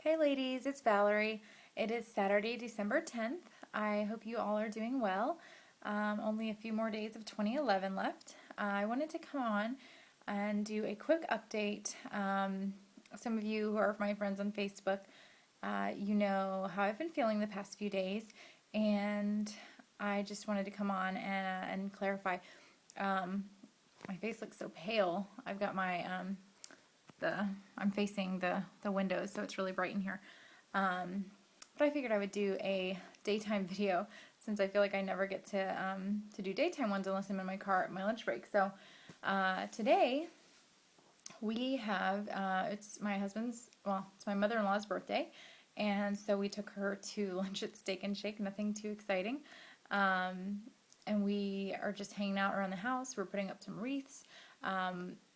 Hey ladies, it's Valerie. It is Saturday, December 10th. I hope you all are doing well. Only a few more days of 2011 left. I wanted to come on and do a quick update. Some of you who are my friends on Facebook, you know how I've been feeling the past few days, and I just wanted to come on and clarify. My face looks so pale. I've got my I'm facing the windows, so it's really bright in here. But I figured I would do a daytime video since I feel like I never get to do daytime ones unless I'm in my car at my lunch break. So today we have it's my husband's, well, it's my mother-in-law's birthday, and so we took her to lunch at Steak and Shake. Nothing too exciting. And we are just hanging out around the house. We're putting up some wreaths.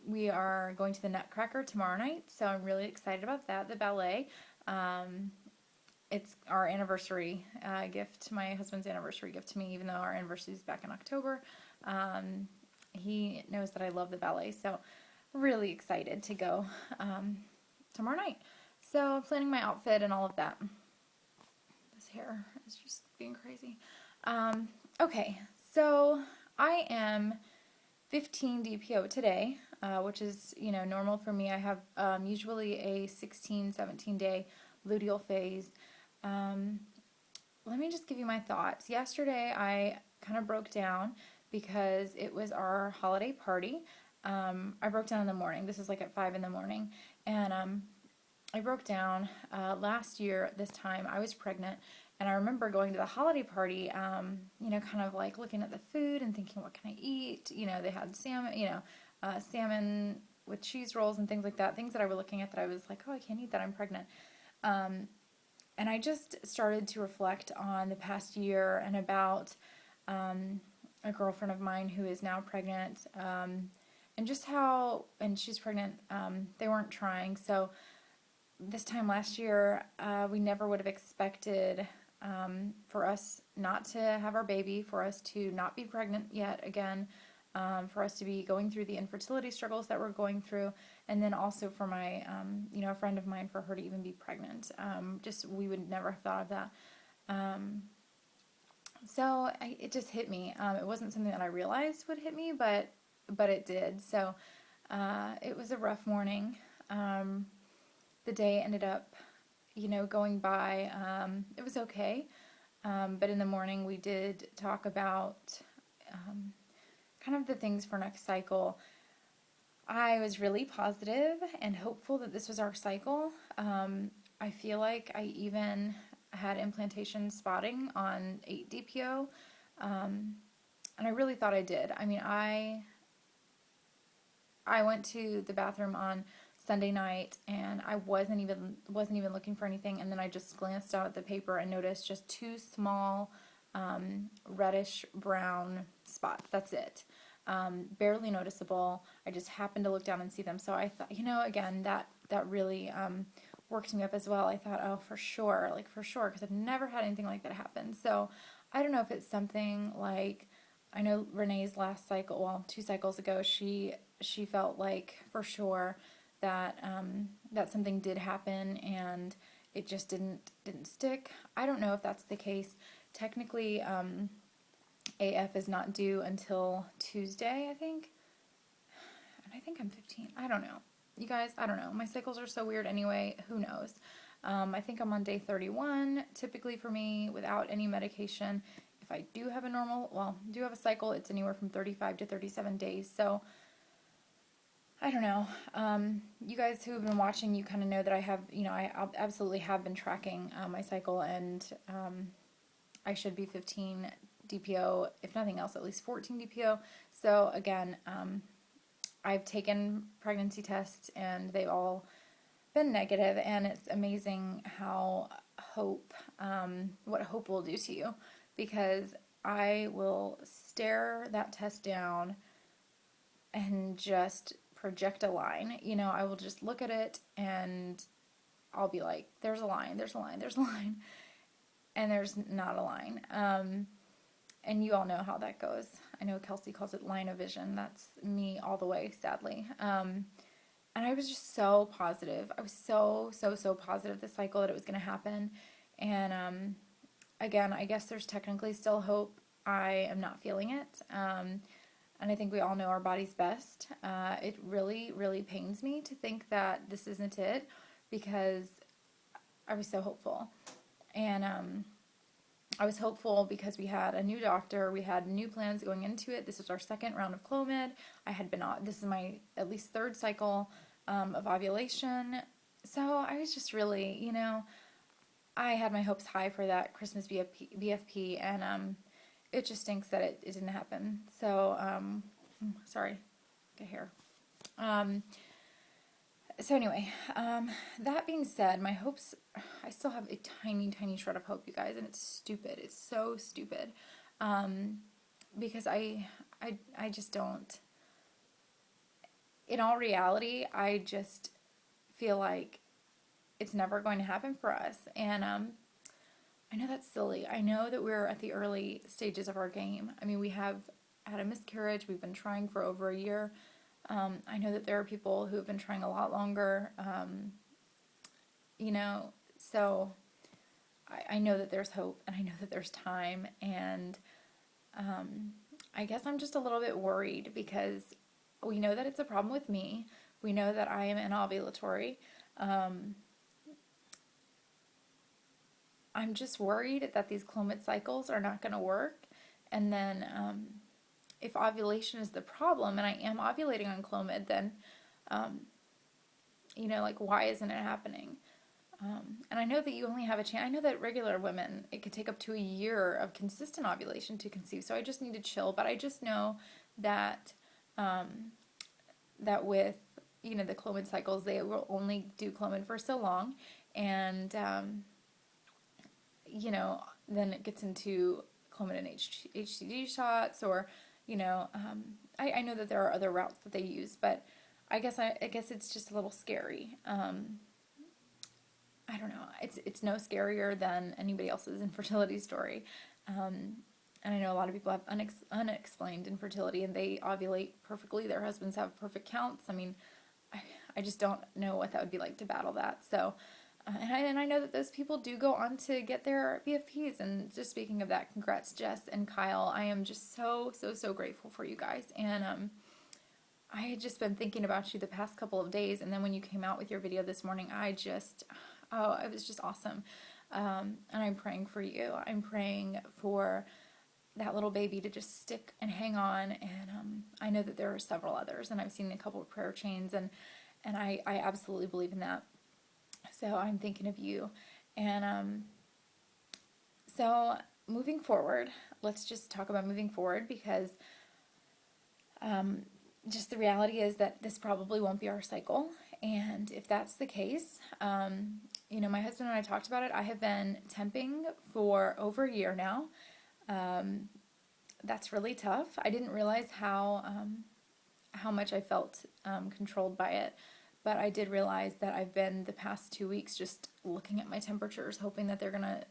We are going to the Nutcracker tomorrow night, so I'm really excited about that. The ballet. It's our anniversary gift, my husband's anniversary gift to me, even though our anniversary is back in October. He knows that I love the ballet, so really excited to go tomorrow night. So planning my outfit and all of that. This hair is just being crazy. Okay, so I am 15 DPO today, which is, normal for me. I have usually a 16, 17 day luteal phase. Let me just give you my thoughts. Yesterday I kind of broke down because it was our holiday party. I broke down in the morning. This is like at 5 in the morning. And I broke down last year at this time. I was pregnant. And I remember going to the holiday party, kind of like looking at the food and thinking, what can I eat? They had salmon, salmon with cheese rolls and things like that. Things that I was looking at that I was like, oh, I can't eat that, I'm pregnant. And I just started to reflect on the past year and about a girlfriend of mine who is now pregnant, and just how, and she's pregnant, they weren't trying. So this time last year, we never would have expected for us not to have our baby, for us to not be pregnant yet again, for us to be going through the infertility struggles that we're going through, and then also for my, a friend of mine, for her to even be pregnant. We would never have thought of that. It just hit me. It wasn't something that I realized would hit me, but it did. So it was a rough morning. The day ended up, going by. It was okay. But in the morning we did talk about kind of the things for next cycle. I was really positive and hopeful that this was our cycle. I feel like I even had implantation spotting on 8 DPO. And I really thought I did. I mean, I went to the bathroom on Sunday night and I wasn't even looking for anything, and then I just glanced out at the paper and noticed just 2 small reddish brown spots. That's it. Barely noticeable. I just happened to look down and see them. So I thought, again, that really worked me up as well. I thought, oh, for sure, because I've never had anything like that happen. So I don't know if it's something like, I know Renee's last cycle, well, 2 cycles ago, she felt like for sure that that something did happen and it just didn't stick. I don't know if that's the case. Technically, AF is not due until Tuesday, I think. And I think I'm 15. I don't know. You guys, I don't know. My cycles are so weird anyway. Who knows? I think I'm on day 31, typically for me, without any medication. If I do have a cycle, it's anywhere from 35 to 37 days. So I don't know. You guys who have been watching, you kind of know that I have, I absolutely have been tracking my cycle, and I should be 15 DPO, if nothing else, at least 14 DPO. So again, I've taken pregnancy tests and they've all been negative, and it's amazing how what hope will do to you, because I will stare that test down and just project a line. I will just look at it and I'll be like, there's a line, there's a line, there's a line, and there's not a line. And you all know how that goes. I know Kelsey calls it line of vision. That's me all the way, sadly. And I was just so positive. I was so positive this cycle that it was going to happen. And again, I guess there's technically still hope. I am not feeling it. And I think we all know our body's best. It really pains me to think that this isn't it, because I was so hopeful. And I was hopeful because we had a new doctor, we had new plans going into it. This was our second round of Clomid. This is my at least third cycle of ovulation. So I was just really, I had my hopes high for that Christmas BFP, and it just stinks that it didn't happen. So, sorry, get hair. So anyway, that being said, my hopes, I still have a tiny shred of hope, you guys, and it's stupid. It's so stupid. Because I just don't, in all reality, I just feel like it's never going to happen for us. And, I know that's silly. I know that we're at the early stages of our game. I mean, we have had a miscarriage. We've been trying for over a year. I know that there are people who have been trying a lot longer, so I know that there's hope, and I know that there's time, and I guess I'm just a little bit worried because we know that it's a problem with me. We know that I am anovulatory. I'm just worried that these Clomid cycles are not going to work, and then if ovulation is the problem and I am ovulating on Clomid, then, why isn't it happening? And I know that you only have a chance. I know that regular women, it could take up to a year of consistent ovulation to conceive, so I just need to chill. But I just know that, that with, the Clomid cycles, they will only do Clomid for so long, and, then it gets into Clomid and HCG shots, or I know that there are other routes that they use, but I guess it's just a little scary. I don't know. It's no scarier than anybody else's infertility story. And I know a lot of people have unexplained infertility, and they ovulate perfectly. Their husbands have perfect counts. I mean, I just don't know what that would be like to battle that. So, and I know that those people do go on to get their BFPs. And just speaking of that, congrats, Jess and Kyle. I am just so grateful for you guys. And I had just been thinking about you the past couple of days. And then when you came out with your video this morning, it was just awesome. And I'm praying for you. I'm praying for that little baby to just stick and hang on. And I know that there are several others. And I've seen a couple of prayer chains. And I absolutely believe in that. So I'm thinking of you. And so moving forward, let's just talk about moving forward, because just the reality is that this probably won't be our cycle. And if that's the case, my husband and I talked about it. I have been temping for over a year now. That's really tough. I didn't realize how much I felt controlled by it. But I did realize that I've been the past 2 weeks just looking at my temperatures, hoping that they're gonna,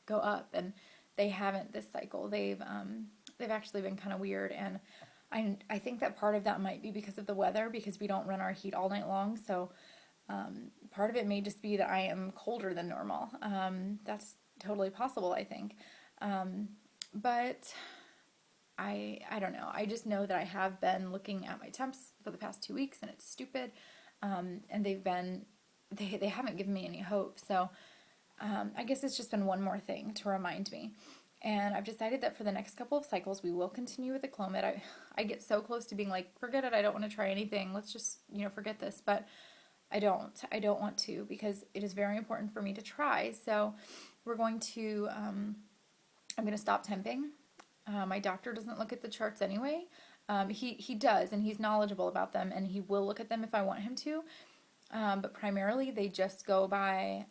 go up, and they haven't this cycle. They've actually been kind of weird, and I think that part of that might be because of the weather, because we don't run our heat all night long. So part of it may just be that I am colder than normal. That's totally possible, I think. But I don't know. I just know that I have been looking at my temps for the past 2 weeks, and it's stupid. And they haven't given me any hope. So, I guess it's just been one more thing to remind me. And I've decided that for the next couple of cycles, we will continue with the Clomid. I get so close to being like, forget it. I don't want to try anything. Let's just, forget this. But I don't want to, because it is very important for me to try. So we're going to, I'm going to stop temping. My doctor doesn't look at the charts anyway. He does, and he's knowledgeable about them, and he will look at them if I want him to. But primarily, they just go by,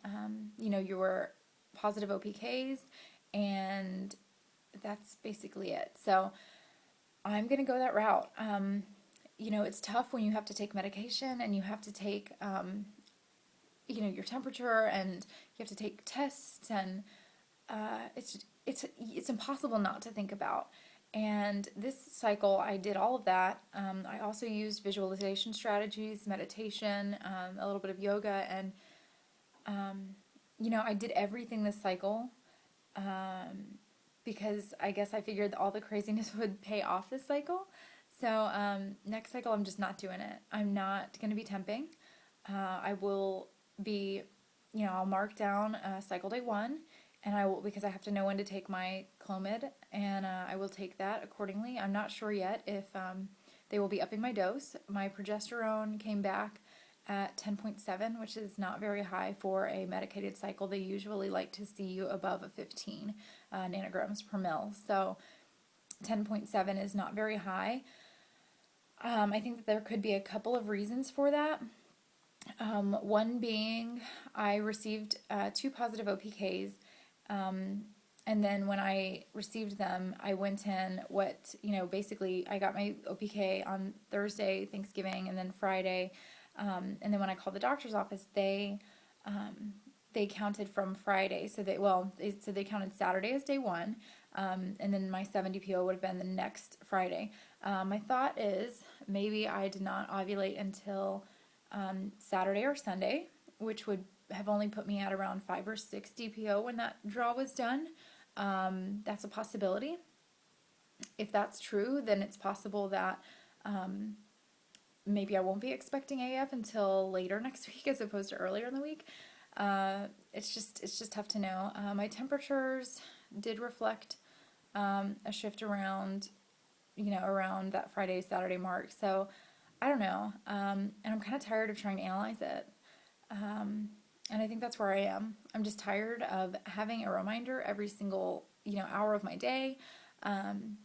your positive OPKs, and that's basically it. So I'm going to go that route. It's tough when you have to take medication, and you have to take, your temperature, and you have to take tests, and it's impossible not to think about. And this cycle, I did all of that. I also used visualization strategies, meditation, a little bit of yoga, and I did everything this cycle because I guess I figured all the craziness would pay off this cycle. So next cycle, I'm just not doing it. I'm not going to be temping. I will be, I'll mark down cycle day 1, and I will, because I have to know when to take my Clomid, and I will take that accordingly. I'm not sure yet if they will be upping my dose. My progesterone came back at 10.7, which is not very high for a medicated cycle. They usually like to see you above a 15 nanograms per mil. So 10.7 is not very high. I think that there could be a couple of reasons for that. One being I received 2 positive OPKs, and then when I received them, I went in basically I got my OPK on Thursday, Thanksgiving, and then Friday, and then when I called the doctor's office, they counted from Friday, so they counted Saturday as day 1, and then my 70 PO would have been the next Friday. My thought is maybe I did not ovulate until Saturday or Sunday, which would have only put me at around 5 or 6 DPO when that draw was done. That's a possibility. If that's true, then it's possible that maybe I won't be expecting AF until later next week as opposed to earlier in the week. It's just tough to know. My temperatures did reflect a shift around that Friday, Saturday mark. So I don't know. And I'm kind of tired of trying to analyze it. And I think that's where I am. I'm just tired of having a reminder every single, hour of my day. And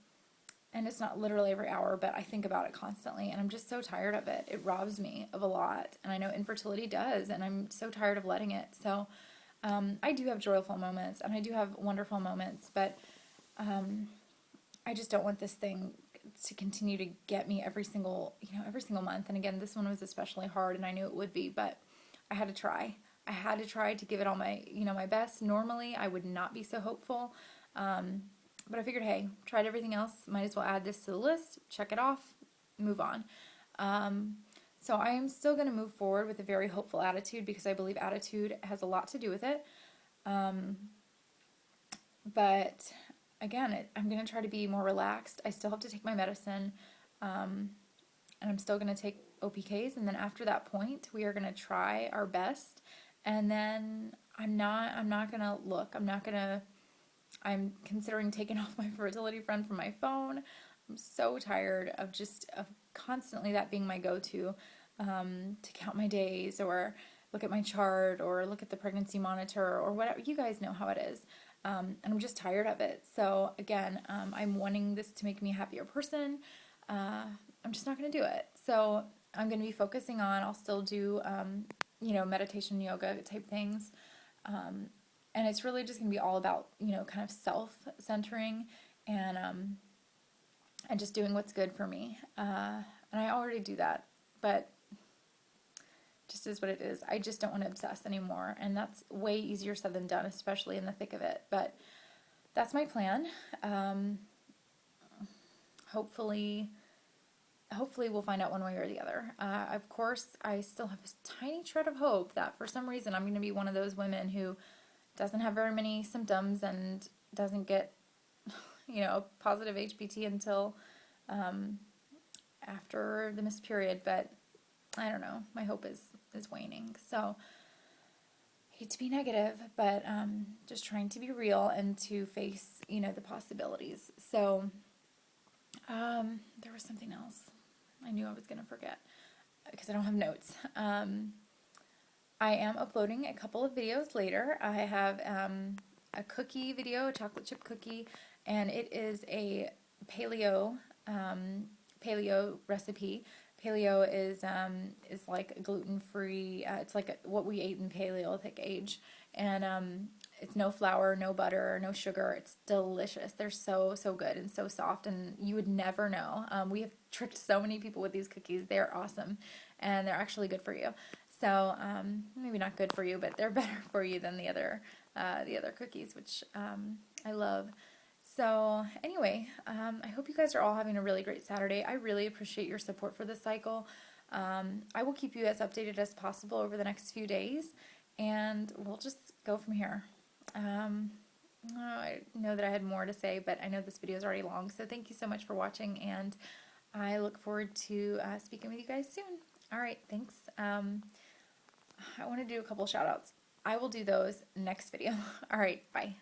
it's not literally every hour, but I think about it constantly. And I'm just so tired of it. It robs me of a lot. And I know infertility does. And I'm so tired of letting it. So I do have joyful moments. And I do have wonderful moments. But I just don't want this thing to continue to get me every single month. And again, this one was especially hard, and I knew it would be, but I had to try. I had to try to give it all my best. Normally, I would not be so hopeful, but I figured, hey, tried everything else. Might as well add this to the list, check it off, move on. So I am still going to move forward with a very hopeful attitude because I believe attitude has a lot to do with it. But again, I'm going to try to be more relaxed. I still have to take my medicine, and I'm still going to take OPKs, and then after that point, we are going to try our best, and then I'm not going to look. I'm considering taking off my fertility friend from my phone. I'm so tired of constantly that being my go-to, to count my days or look at my chart or look at the pregnancy monitor or whatever. You guys know how it is. And I'm just tired of it. So again, I'm wanting this to make me a happier person. I'm just not going to do it. So I'm going to be focusing on, I'll still do, meditation, yoga type things. And it's really just going to be all about, kind of self-centering and just doing what's good for me. And I already do that, but just is what it is. I just don't want to obsess anymore, and that's way easier said than done, especially in the thick of it. But that's my plan. Hopefully we'll find out one way or the other. Of course, I still have a tiny shred of hope that for some reason I'm going to be one of those women who doesn't have very many symptoms and doesn't get, a positive HPT until after the missed period. But I don't know. My hope is waning. So, hate to be negative, but just trying to be real and to face, the possibilities. So, there was something else I knew I was going to forget because I don't have notes. I am uploading a couple of videos later. I have a cookie video, a chocolate chip cookie, and it is a paleo recipe. Paleo is like gluten-free. It's like what we ate in Paleolithic age, and it's no flour, no butter, no sugar. It's delicious. They're so good and so soft, and you would never know. We have tricked so many people with these cookies. They're awesome, and they're actually good for you. So maybe not good for you, but they're better for you than the other cookies, which I love. So anyway, I hope you guys are all having a really great Saturday. I really appreciate your support for this cycle. I will keep you as updated as possible over the next few days, and we'll just go from here. I know that I had more to say, but I know this video is already long, so thank you so much for watching, and I look forward to speaking with you guys soon. All right, thanks. I want to do a couple shout outs. I will do those next video. All right, bye.